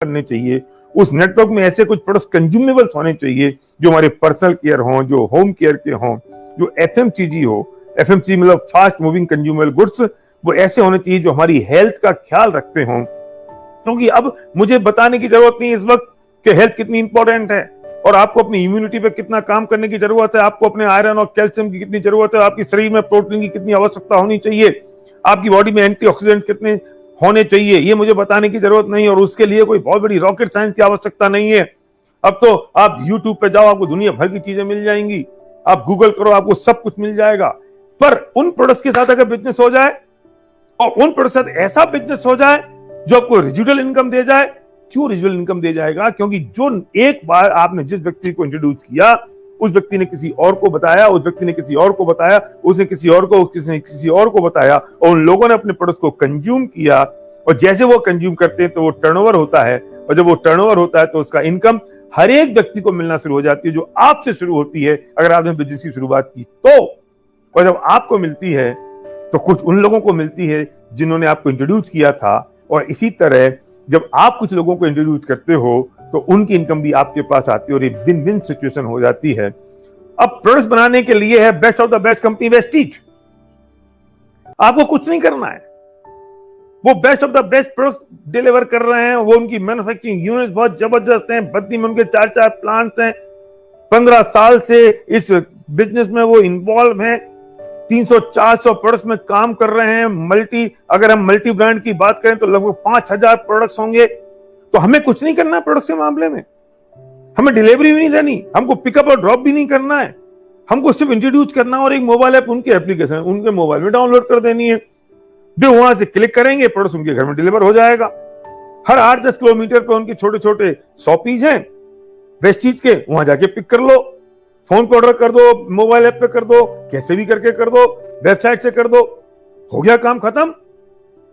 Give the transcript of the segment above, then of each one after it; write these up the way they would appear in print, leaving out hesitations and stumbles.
करने चाहिए, उस नेटवर्क में ऐसे कुछ प्रोडक्ट्स कंज्यूमेबल्स होने चाहिए जो हमारे पर्सनल केयर हों, जो होम केयर के हों, जो एफएमसीजी हो, एफएमसीजी मतलब फास्ट मूविंग कंज्यूमेबल गुड्स, वो ऐसे होने चाहिए जो हमारी हेल्थ का ख्याल रखते हों। क्योंकि अब मुझे बताने की जरूरत नहीं इस वक्त कि हेल्थ कितनी इंपॉर्टेंट है और आपको अपनी इम्यूनिटी पे कितना काम करने की जरूरत है, आपको अपने आयरन और कैल्शियम की कितनी जरूरत है, आपके शरीर में प्रोटीन की कितनी आवश्यकता होनी चाहिए, आपकी बॉडी में एंटीऑक्सीडेंट कितने होने चाहिए, ये मुझे बताने की जरूरत नहीं। और उसके लिए कोई बहुत बड़ी रॉकेट साइंस की आवश्यकता नहीं है। अब तो आप यूट्यूब पे जाओ, आपको दुनिया भर की चीजें मिल जाएंगी, आप गूगल करो, आपको सब कुछ मिल जाएगा। पर उन प्रोडक्ट्स के साथ अगर बिजनेस हो जाए और उन प्रोडक्ट्स के साथ ऐसा बिजनेस हो जाए जो आपको रेजिडुअल इनकम दे जाए। क्यों रेजिडुअल इनकम दे जाएगा? क्योंकि जो एक बार आपने जिस व्यक्ति को इंट्रोड्यूस किया, उस व्यक्ति ने किसी और को बताया, उस व्यक्ति ने किसी और को बताया, उसने किसी और को, किसी ने किसी और को बताया, और उन लोगों ने अपने प्रोडक्ट को कंज्यूम किया। और जैसे वो कंज्यूम करते हैं तो वो टर्नओवर होता है, और जब वो टर्नओवर होता है तो उसका इनकम हर एक व्यक्ति को मिलना शुरू हो जाती है, जो आपसे शुरू होती है अगर आपने बिजनेस की शुरुआत की तो। और जब आपको मिलती है तो कुछ उन लोगों को मिलती है जिन्होंने आपको इंट्रोड्यूस किया था, और इसी तरह जब आप कुछ लोगों को इंट्रोड्यूस करते हो तो उनकी इनकम भी आपके पास आती है और एक विन विन सिचुएशन हो जाती है। अब प्रोडक्ट्स बनाने के लिए है best of the best company Vestige. आपको कुछ नहीं करना है, वो best of the best product deliver कर रहे हैं। वो उनकी मैन्युफैक्चरिंग यूनिट्स बहुत जबरदस्त हैं, बद्दी में उनके 4-4 प्लांट्स हैं, 15 साल से इस बिजनेस में वो इन्वॉल्व हैं, 300-400 प्रोडक्ट्स में काम कर रहे हैं। अगर हम मल्टी ब्रांड की बात करें तो लगभग 5000 प्रोडक्ट्स होंगे। तो हमें कुछ नहीं करना है प्रोडक्ट्स के मामले में, हमें डिलीवरी भी नहीं देनी, हमको पिकअप और ड्रॉप भी नहीं करना है, हमको सिर्फ इंट्रोड्यूस करना और एक मोबाइल ऐप उनके एप्लीकेशन उनके मोबाइल में डाउनलोड कर देनी है। जो वहां से क्लिक करेंगे प्रोडक्ट्स उनके घर में डिलीवर हो जाएगा। हर 8-10 किलोमीटर पे उनके छोटे छोटे शॉपीज हैं वेस्टीज के, वहां जाके पिक कर लो, फोन पे ऑर्डर कर दो, मोबाइल ऐप पे कर दो, कैसे भी करके कर दो, वेबसाइट से कर दो, हो गया काम खत्म।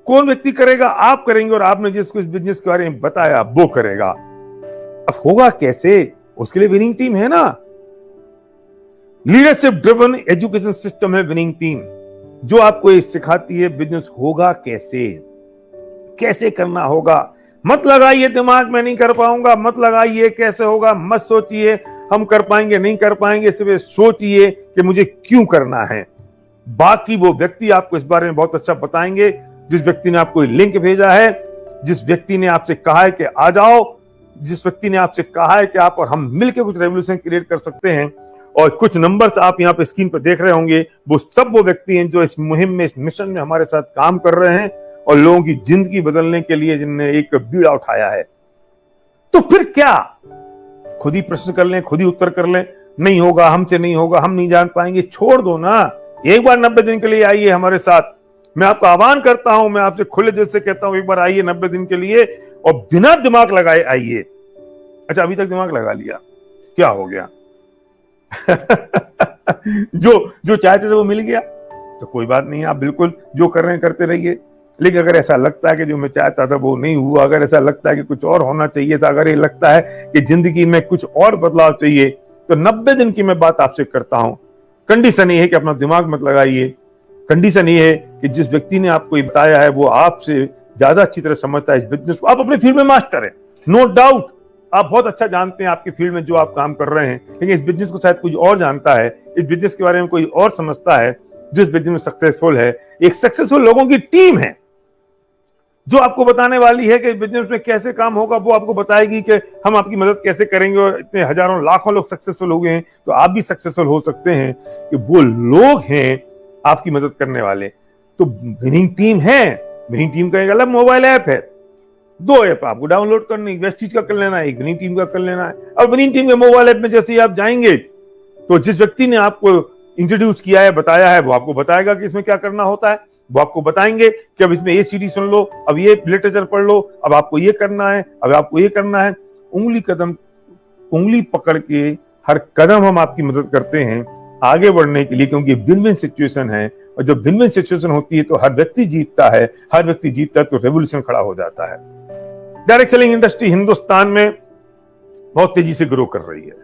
कौन व्यक्ति करेगा? आप करेंगे, और आपने जिसको इस बिजनेस के बारे में बताया वो करेगा। अब होगा कैसे? उसके लिए विनिंग टीम है ना। लीडरशिप ड्रिवन एजुकेशन सिस्टम है विनिंग टीम, जो आपको ये सिखाती है बिजनेस होगा कैसे, कैसे करना होगा। मत लगाइए दिमाग में नहीं कर पाऊंगा, मत लगाइए कैसे होगा, मत सोचिए हम कर पाएंगे नहीं कर पाएंगे, सिर्फ सोचिए कि मुझे क्यों करना है। बाकी वो व्यक्ति आपको इस बारे में बहुत अच्छा बताएंगे। जिस व्यक्ति ने आपको लिंक भेजा है, जिस व्यक्ति ने आपसे कहा है कि आ जाओ, जिस व्यक्ति ने आपसे कहा है कि आप और हम मिलकर कुछ रेवोल्यूशन क्रिएट कर सकते हैं, और कुछ नंबर्स आप यहाँ पे स्क्रीन पर देख रहे होंगे, वो सब वो व्यक्ति हैं जो इस मुहिम में, इस मिशन में हमारे साथ काम कर रहे हैं और लोगों की जिंदगी बदलने के लिए जिनने एक बीड़ा उठाया है। तो फिर क्या? खुद ही प्रश्न कर लें, खुद ही उत्तर कर लें, नहीं होगा, हमसे नहीं होगा, हम नहीं जान पाएंगे, छोड़ दो ना। एक बार 90 दिन के लिए आइए हमारे साथ। मैं आपका आह्वान करता हूं, मैं आपसे खुले दिल से कहता हूं, एक बार आइए 90 दिन के लिए और बिना दिमाग लगाए आइए। अच्छा, अभी तक दिमाग लगा लिया, क्या हो गया? जो चाहते थे वो मिल गया तो कोई बात नहीं, आप बिल्कुल जो कर रहे हैं करते रहिए। लेकिन अगर ऐसा लगता है कि जो मैं चाहता था वो नहीं हुआ, अगर ऐसा लगता है कि कुछ और होना चाहिए था, अगर ये लगता है कि जिंदगी में कुछ और बदलाव चाहिए, तो 90 दिन की मैं बात आपसे करता हूं। कंडीशन ये है कि अपना दिमाग मत लगाइए, कंडीशन ये है कि जिस व्यक्ति ने आपको ये बताया है वो आपसे ज्यादा अच्छी तरह समझता है इस बिजनेस को। आप अपने फील्ड में मास्टर है, नो डाउट, आप बहुत अच्छा जानते हैं आपकी फील्ड में जो आप काम कर रहे हैं, लेकिन इस बिजनेस को शायद कोई और जानता है, इस बिजनेस के बारे में कोई और समझता है जो इस बिजनेस में सक्सेसफुल है। एक सक्सेसफुल लोगों की टीम है जो आपको बताने वाली है कि बिजनेस में कैसे काम होगा। वो आपको बताएगी कि हम आपकी मदद कैसे करेंगे, और इतने हजारों लाखों लोग सक्सेसफुल हो गए हैं तो आप भी सक्सेसफुल हो सकते हैं, कि वो लोग हैं आपकी मदद करने वाले। तो विनिंग टीम है, विनिंग टीम का एक अलग मोबाइल ऐप है, 2 ऐप आपको डाउनलोड करनी, एक वेस्टीज का कर लेना है, एक विनिंग टीम का कर लेना है। और विनिंग टीम के मोबाइल ऐप में जैसे ही आप जाएंगे तो जिस व्यक्ति ने आपको इंट्रोड्यूस किया है, बताया है, वो आपको बताएगा कि इसमें क्या करना होता है। वो आपको बताएंगे कि अब इसमें ये सीडी सुन लो, अब ये लिटरेचर पढ़ लो, अब आपको ये करना है, अब आपको ये करना है। उंगली पकड़ के हर कदम हम आपकी मदद करते हैं आगे बढ़ने के लिए, क्योंकि विन विन सिचुएशन है। और जब विन विन सिचुएशन होती है तो हर व्यक्ति जीतता है, हर व्यक्ति जीतता है तो रेवोल्यूशन खड़ा हो जाता है। डायरेक्ट सेलिंग इंडस्ट्री हिंदुस्तान में बहुत तेजी से ग्रो कर रही है।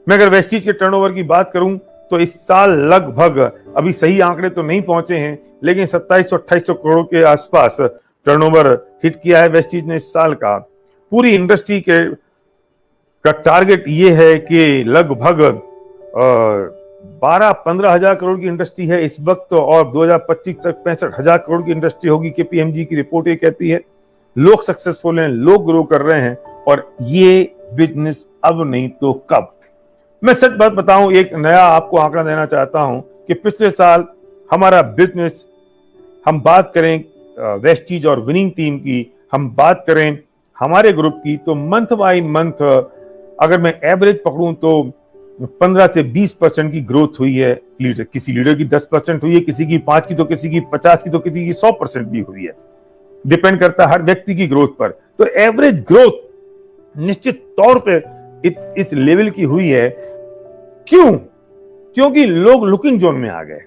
मैं अगर वेस्टीज के टर्नओवर की बात करूं तो इस साल लगभग, अभी सही आंकड़े तो नहीं पहुंचे हैं, लेकिन 2700-2800 करोड़ के आसपास टर्नओवर हिट किया है वेस्टीज ने इस साल का। पूरी इंडस्ट्री के का टारगेट ये है कि लगभग 12-15 हजार करोड़ की इंडस्ट्री है इस वक्त, और 2025 तक 65,000 करोड़ की इंडस्ट्री होगी। KPMG की रिपोर्ट ये कहती है। लोग सक्सेसफुल हैं, लोग ग्रो कर रहे हैं, और ये बिजनेस अब नहीं तो कब। मैं सच बात बताऊं, एक नया आपको आंकड़ा देना चाहता हूं कि पिछले साल हमारा बिजनेस, हम बात करें वेस्टीज और विनिंग टीम की, हम बात करें हमारे ग्रुप की, तो मंथ बाय मंथ अगर मैं एवरेज पकड़ूं तो 15 से 20% की ग्रोथ हुई है। लीडर, किसी लीडर की 10% हुई है, किसी की 5 की, तो किसी की 50 की, तो किसी की 100% भी हुई है। डिपेंड करता है हर व्यक्ति की ग्रोथ पर। तो एवरेज ग्रोथ निश्चित तौर पे इस लेवल की हुई है। क्यों? क्योंकि लोग लुकिंग जोन में आ गए।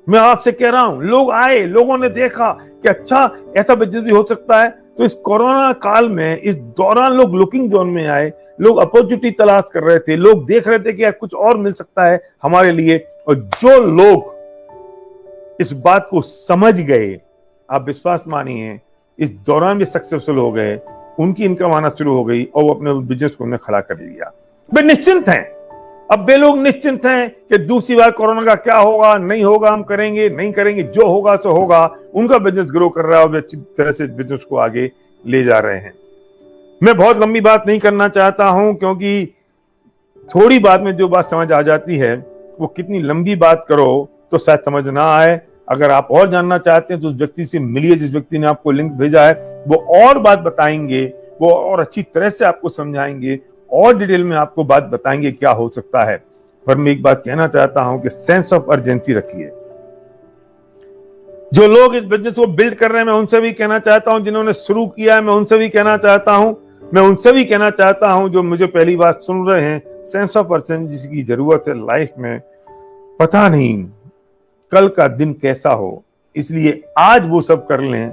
मैं आपसे कह रहा हूं, लोग आए, लोगों ने देखा कि अच्छा ऐसा बिजनेस भी हो सकता है। तो इस कोरोना काल में, इस दौरान लोग लुकिंग जोन में आए, लोग अपॉर्चुनिटी तलाश कर रहे थे, लोग देख रहे थे कि यार कुछ और मिल सकता है हमारे लिए। और जो लोग इस बात को समझ गए, आप विश्वास मानिए, इस दौरान भी सक्सेसफुल हो गए, उनकी इनकम आना शुरू हो गई, और वो अपने बिजनेस को उन्हें खड़ा कर लिया। वे निश्चिंत हैं, अब वे लोग निश्चिंत हैं कि दूसरी बार कोरोना का क्या होगा, नहीं होगा, हम करेंगे, नहीं करेंगे, जो होगा सो होगा। उनका बिजनेस ग्रो कर रहा है, और वे अच्छी तरह से बिजनेस को आगे ले जा रहे हैं। मैं बहुत लंबी बात नहीं करना चाहता हूं, क्योंकि थोड़ी बात में जो बात समझ आ जाती है, वो कितनी लंबी बात करो तो शायद समझ ना आए। अगर आप और जानना चाहते हैं तो उस व्यक्ति से मिलिए जिस व्यक्ति ने आपको लिंक भेजा है, वो और बात बताएंगे, वो और अच्छी तरह से आपको समझाएंगे, और डिटेल में आपको बात बताएंगे क्या हो सकता है। पर मैं एक बात कहना चाहता हूं कि सेंस ऑफ अर्जेंसी रखिए। जो लोग इस बिजनेस को बिल्ड कर रहे हैं, मैं उनसे भी कहना चाहता हूं, जिन्होंने शुरू किया है, मैं उनसे भी कहना चाहता हूं, मैं उनसे भी कहना चाहता हूं जो मुझे पहली बार सुन रहे हैं, सेंस ऑफ अर्जेंसी की जरूरत है लाइफ में। पता नहीं कल का दिन कैसा हो, इसलिए आज वो सब कर लें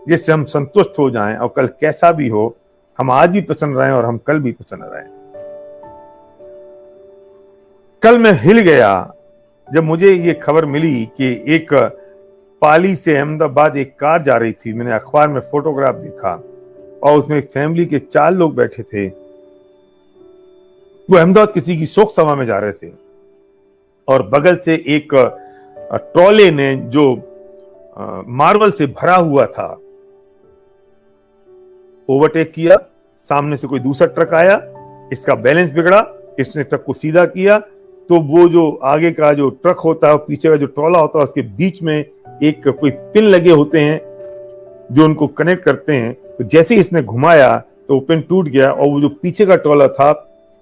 जिससे हम संतुष्ट हो जाएं, और कल कैसा भी हो, हम आज भी पसंद रहें और हम कल भी पसंद रहें। कल मैं हिल गया जब मुझे ये खबर मिली कि एक पाली से अहमदाबाद एक कार जा रही थी। मैंने अखबार में फोटोग्राफ देखा, और उसमें फैमिली के 4 लोग बैठे थे। वो अहमदाबाद किसी की शोक सभा में जा रहे थे, और बगल से एक ट्रॉले ने जो मार्बल से भरा हुआ था, ओवरटेक किया। सामने से कोई दूसरा ट्रक आया, इसका बैलेंस बिगड़ा, इसने ट्रक को सीधा किया, तो वो जो आगे का जो ट्रक होता है, पीछे का जो ट्रॉला होता है, उसके बीच में एक कोई पिन लगे होते हैं जो उनको कनेक्ट करते हैं। तो जैसे ही इसने घुमाया तो वो पिन टूट गया, और वो जो पीछे का ट्रॉला था,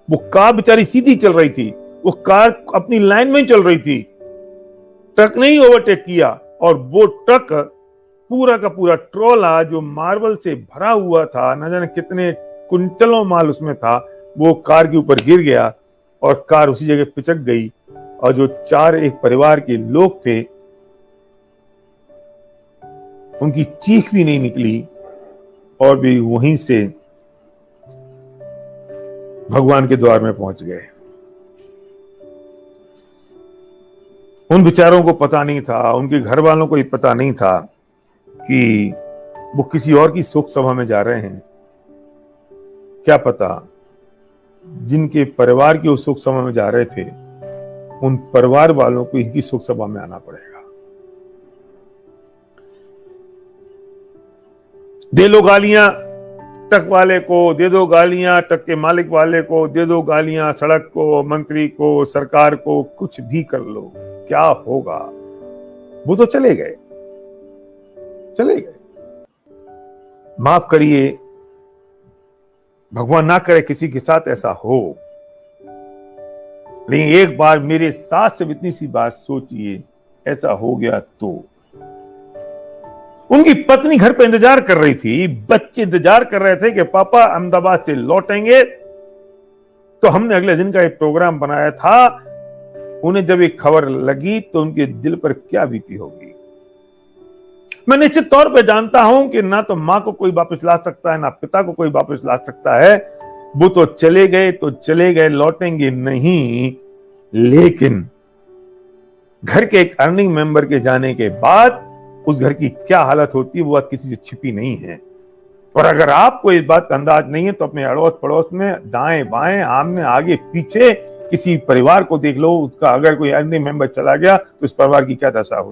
वो कार बेचारी सीधी चल रही थी, वो कार अपनी लाइन में चल रही थी, ट्रक ने ही ओवरटेक किया, और वो ट्रक पूरा का पूरा ट्रॉला जो मार्बल से भरा हुआ था, न जाने कितने कुंटलों माल उसमें था, वो कार के ऊपर गिर गया, और कार उसी जगह पिचक गई। और जो 4 एक परिवार के लोग थे, उनकी चीख भी नहीं निकली, और भी वहीं से भगवान के द्वार में पहुंच गए। उन बेचारों को पता नहीं था, उनके घर वालों को ही पता नहीं था कि वो किसी और की शोक सभा में जा रहे हैं। क्या पता जिनके परिवार की उस शोक सभा में जा रहे थे, उन परिवार वालों को इनकी शोक सभा में आना पड़ेगा। दे लो गालियां ट्रक वाले को, दे दो गालियां ट्रक के मालिक वाले को, दे दो गालियां सड़क को, मंत्री को, सरकार को, कुछ भी कर लो, क्या होगा? वो तो चले गए, चले गए। माफ करिए, भगवान ना करे किसी के साथ ऐसा हो, लेकिन एक बार मेरे साथ से इतनी सी बात सोचिए, ऐसा हो गया तो। उनकी पत्नी घर पे इंतजार कर रही थी, बच्चे इंतजार कर रहे थे कि पापा अहमदाबाद से लौटेंगे। तो हमने अगले दिन का एक प्रोग्राम बनाया था। उन्हें जब एक खबर लगी तो उनके दिल पर क्या बीती होगी। मैं निश्चित तौर पे जानता हूं कि ना तो मां को कोई वापस ला सकता है, ना पिता को कोई वापस ला सकता है। वो तो चले गए, तो चले गए, लौटेंगे नहीं। लेकिन घर के एक अर्निंग मेंबर के जाने के बाद उस घर की क्या हालत होती है, वो बात किसी से छिपी नहीं है। और अगर आपको इस बात का अंदाज नहीं है तो अपने अड़ोस पड़ोस में, दाएं बाएं, आमने आगे पीछे किसी परिवार को देख लो, उसका अगर कोई अन्य मेंबर चला गया तो इस परिवार की क्या दशा हुई।